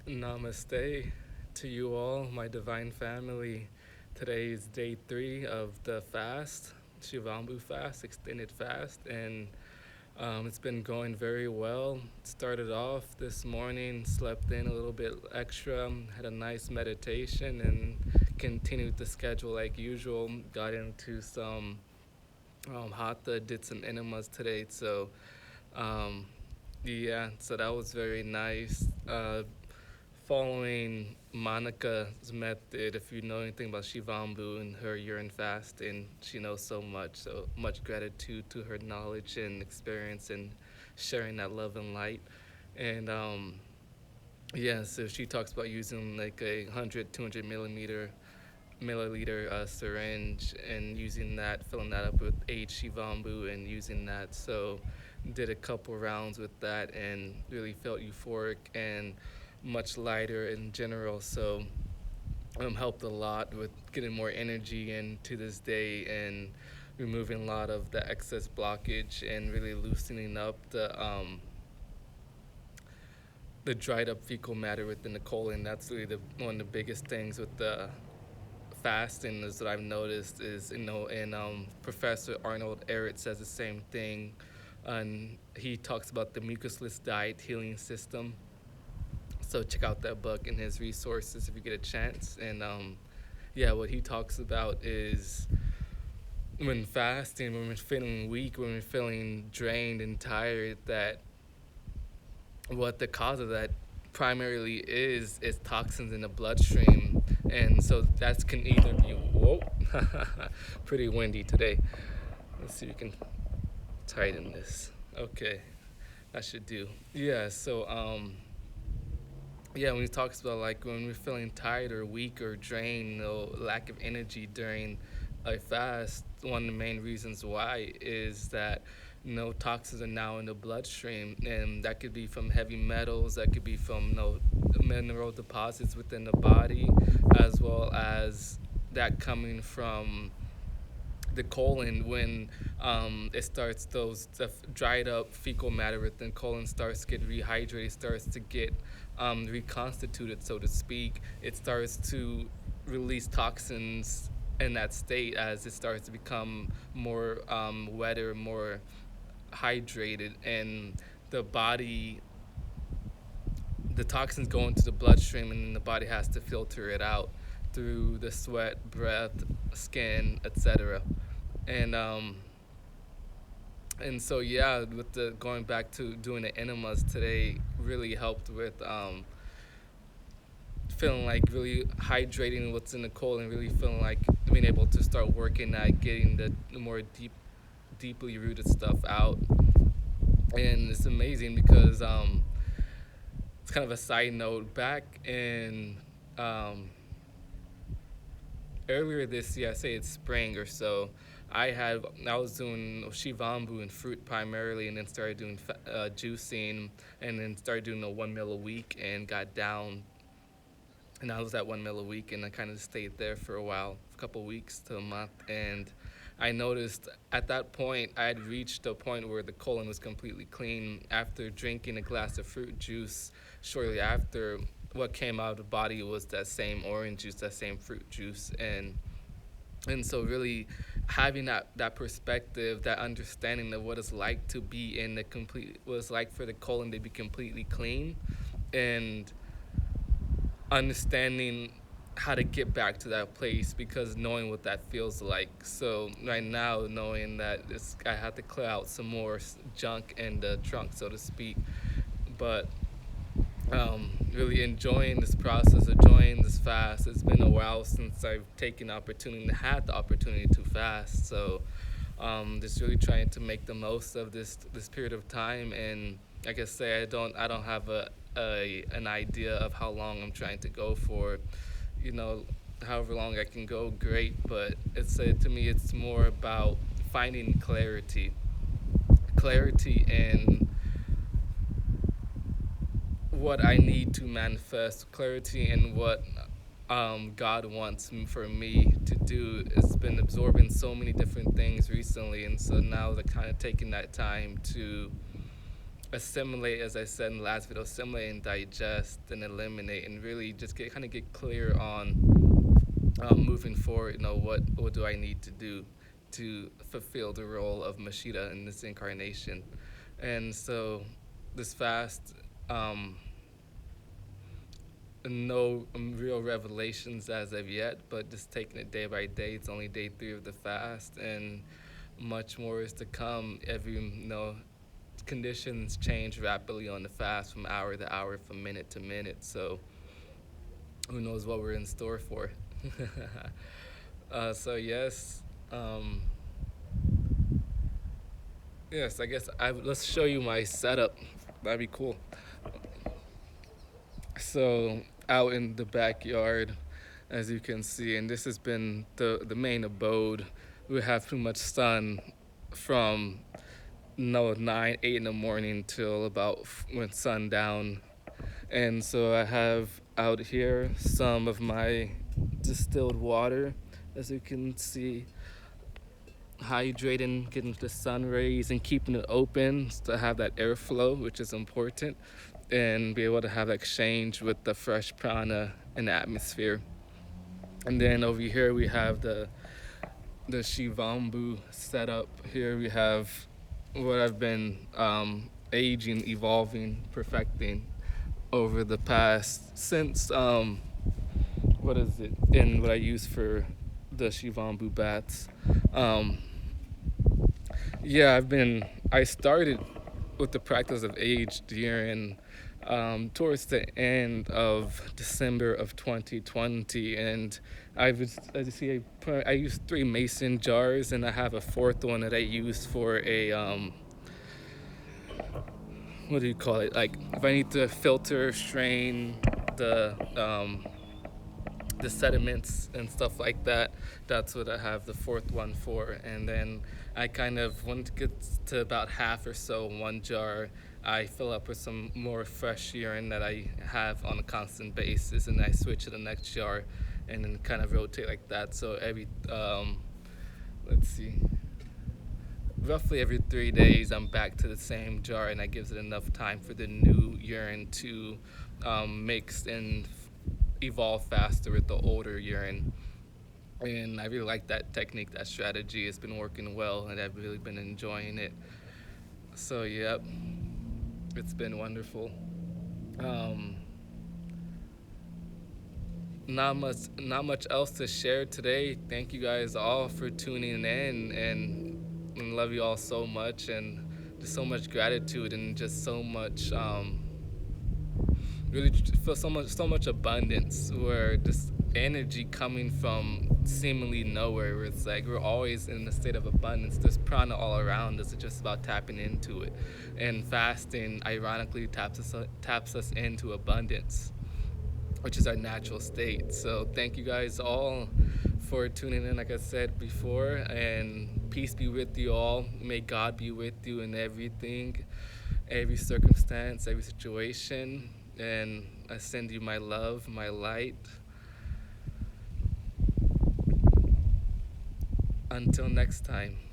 Namaste to you all, my divine family. Today is day 3 of the fast, Shivambu fast, extended fast, and it's been going very well. Started off this morning, slept in a little bit extra, had a nice meditation, and continued the schedule like usual. Got into some hatha, did some enemas today, so um, yeah, so that was very nice. Following Monica's method, if you know anything about Shivambu and her urine fast, and she knows so much. So much gratitude to her knowledge and experience and sharing that love and light. And yeah, so she talks about using like a 100, 200 milliliter syringe and using that, filling that up with aged Shivambu and using that. So did a couple rounds with that and really felt euphoric and much lighter in general. So helped a lot with getting more energy into this day and removing a lot of the excess blockage and really loosening up the dried up fecal matter within the colon. That's really one of the biggest things with the fasting is that I've noticed is, and Professor Arnold Ehret says the same thing. And he talks about the mucusless diet healing system. So check out that book and his resources if you get a chance. And yeah, what he talks about is when fasting, when we're feeling weak, when we're feeling drained and tired, that what the cause of that primarily is toxins in the bloodstream. And so that can either be, whoa, pretty windy today. Let's see if we can tighten this. Okay, that should do. Yeah, so yeah, when he talks about like when we're feeling tired or weak or drained, lack of energy during a fast, one of the main reasons why is that toxins are now in the bloodstream, and that could be from heavy metals, that could be from mineral deposits within the body, as well as that coming from the colon when it starts the dried up fecal matter within colon starts to get rehydrated, starts to get reconstituted, so to speak. It starts to release toxins in that state as it starts to become more wetter, more hydrated, and the body, the toxins go into the bloodstream, and then the body has to filter it out through the sweat, breath, skin, etc. And and so yeah, with the going back to doing the enemas today really helped with feeling like really hydrating what's in the colon, really feeling like being able to start working at getting the more deeply rooted stuff out. And it's amazing because it's kind of a side note. Back in earlier this year, I say it's spring or so, I was doing Shivambu and fruit primarily, and then started doing juicing, and then started doing a 1 meal a week, and got down. And I was at 1 meal a week, and I kind of stayed there for a while, a couple weeks to a month, and I noticed at that point I had reached a point where the colon was completely clean after drinking a glass of fruit juice. Shortly after, what came out of the body was that same orange juice, that same fruit juice, and so really having that perspective, that understanding of what it's like to be in the complete, what it's like for the colon to be completely clean, and understanding how to get back to that place, because knowing what that feels like. So right now, knowing that I have to clear out some more junk in the trunk, so to speak, but really enjoying this process, enjoying this fast. It's been a while since I've taken the opportunity, had the opportunity to fast. So just really trying to make the most of this period of time. And like I say, I don't have an idea of how long I'm trying to go for. However long I can go, great. But to me, it's more about finding clarity in what I need to manifest, clarity in what God wants for me to do. It's been absorbing so many different things recently, and so now they're kind of taking that time to assimilate, as I said in the last video, assimilate and digest and eliminate, and really just get clear on moving forward. What do I need to do to fulfill the role of Mashida in this incarnation? And so this fast, um, no real revelations as of yet, but just taking it day by day. It's only day 3 of the fast, and much more is to come. Conditions change rapidly on the fast from hour to hour, from minute to minute. So who knows what we're in store for? So um, yes. I guess let's show you my setup. That'd be cool. So out in the backyard, as you can see, and this has been the main abode. We have pretty much sun from 9, 8 in the morning till about when sundown. And so I have out here some of my distilled water, as you can see, hydrating, getting the sun rays and keeping it open to have that airflow, which is important, and be able to have exchange with the fresh prana in the atmosphere. And then over here we have the Shivambu setup. Here we have what I've been aging, evolving, perfecting over the past since what is it? And what I use for the Shivambu bats. Yeah, I started with the practice of aged urine towards the end of December of 2020, and as you see, I used 3 mason jars, and I have a 4th one that I use for a what do you call it? Like if I need to filter, strain the um, the sediments and stuff like that. That's what I have the 4th one for. And then I kind of, when it gets to about half or so, 1 jar, I fill up with some more fresh urine that I have on a constant basis, and I switch to the next jar, and then kind of rotate like that. So let's see, roughly every 3 days, I'm back to the same jar, and that gives it enough time for the new urine to mix and evolve faster with the older urine. And I really like that technique, that strategy. It's been working well, and I've really been enjoying it. So, yep, it's been wonderful. Um, not much else to share today. Thank you guys all for tuning in, and love you all so much, and just so much gratitude, and just so much really feel so much abundance, where just energy coming from seemingly nowhere, where it's like we're always in a state of abundance. There's prana all around us. It's just about tapping into it, and fasting ironically taps us into abundance, which is our natural state. So thank you guys all for tuning in, like I said before, and peace be with you all. May God be with you in everything, every circumstance, every situation. And I send you my love, my light. Until next time.